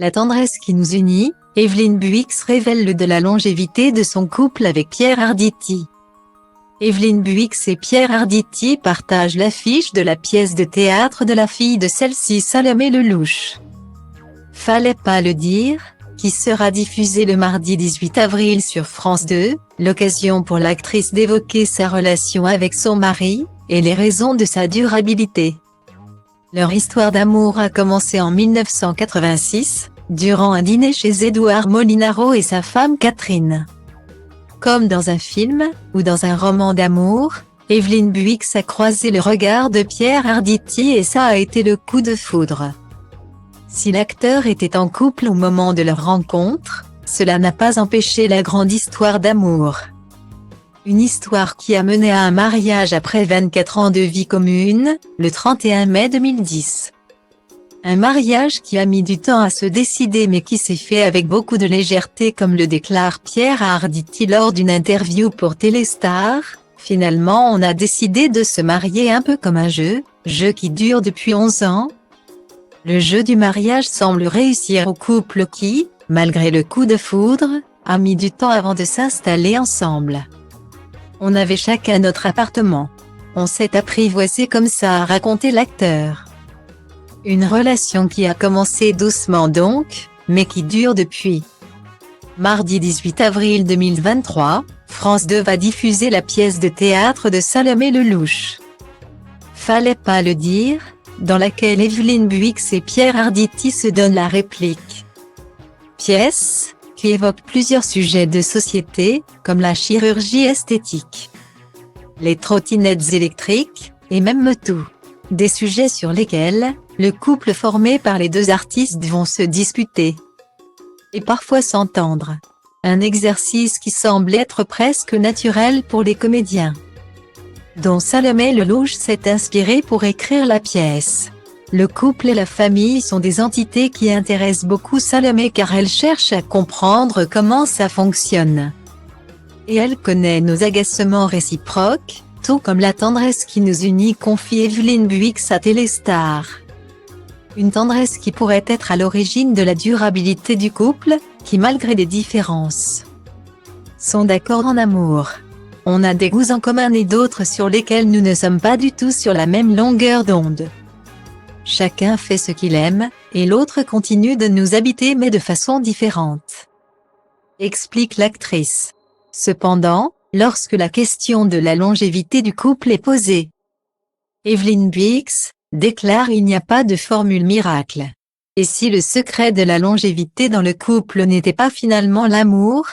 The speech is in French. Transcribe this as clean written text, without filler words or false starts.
La tendresse qui nous unit, Evelyne Buix révèle de la longévité de son couple avec Pierre Arditi. Evelyne Buix et Pierre Arditi partagent l'affiche de la pièce de théâtre de la fille de celle-ci, Salomé Lelouch. Fallait pas le dire, qui sera diffusée le mardi 18 avril sur France 2, l'occasion pour l'actrice d'évoquer sa relation avec son mari, et les raisons de sa durabilité. Leur histoire d'amour a commencé en 1986, durant un dîner chez Édouard Molinaro et sa femme Catherine. Comme dans un film, ou dans un roman d'amour, Evelyne Buix a croisé le regard de Pierre Arditi et ça a été le coup de foudre. Si l'acteur était en couple au moment de leur rencontre, cela n'a pas empêché la grande histoire d'amour. Une histoire qui a mené à un mariage après 24 ans de vie commune, le 31 mai 2010. Un mariage qui a mis du temps à se décider mais qui s'est fait avec beaucoup de légèreté, comme le déclare Pierre Arditi lors d'une interview pour Téléstar. Finalement, on a décidé de se marier un peu comme un jeu qui dure depuis 11 ans. Le jeu du mariage semble réussir au couple qui, malgré le coup de foudre, a mis du temps avant de s'installer ensemble. On avait chacun notre appartement. On s'est apprivoisé comme ça, a raconté l'acteur. Une relation qui a commencé doucement donc, mais qui dure depuis. Mardi 18 avril 2023, France 2 va diffuser la pièce de théâtre de Salomé Lelouch. Fallait pas le dire, dans laquelle Evelyne Buix et Pierre Arditi se donnent la réplique. Pièce qui évoque plusieurs sujets de société, comme la chirurgie esthétique, les trottinettes électriques, et même MeToo. Des sujets sur lesquels le couple formé par les deux artistes vont se disputer. Et parfois s'entendre. Un exercice qui semble être presque naturel pour les comédiens, dont Salomé Lelouch s'est inspiré pour écrire la pièce. Le couple et la famille sont des entités qui intéressent beaucoup Salomé car elle cherche à comprendre comment ça fonctionne. Et elle connaît nos agacements réciproques, tout comme la tendresse qui nous unit, confie Evelyne Buix à Téléstar. Une tendresse qui pourrait être à l'origine de la durabilité du couple, qui malgré des différences, sont d'accord en amour. On a des goûts en commun et d'autres sur lesquels nous ne sommes pas du tout sur la même longueur d'onde. Chacun fait ce qu'il aime, et l'autre continue de nous habiter mais de façon différente, explique l'actrice. Cependant, lorsque la question de la longévité du couple est posée, Evelyne Buix déclare: il n'y a pas de formule miracle. Et si le secret de la longévité dans le couple n'était pas finalement l'amour,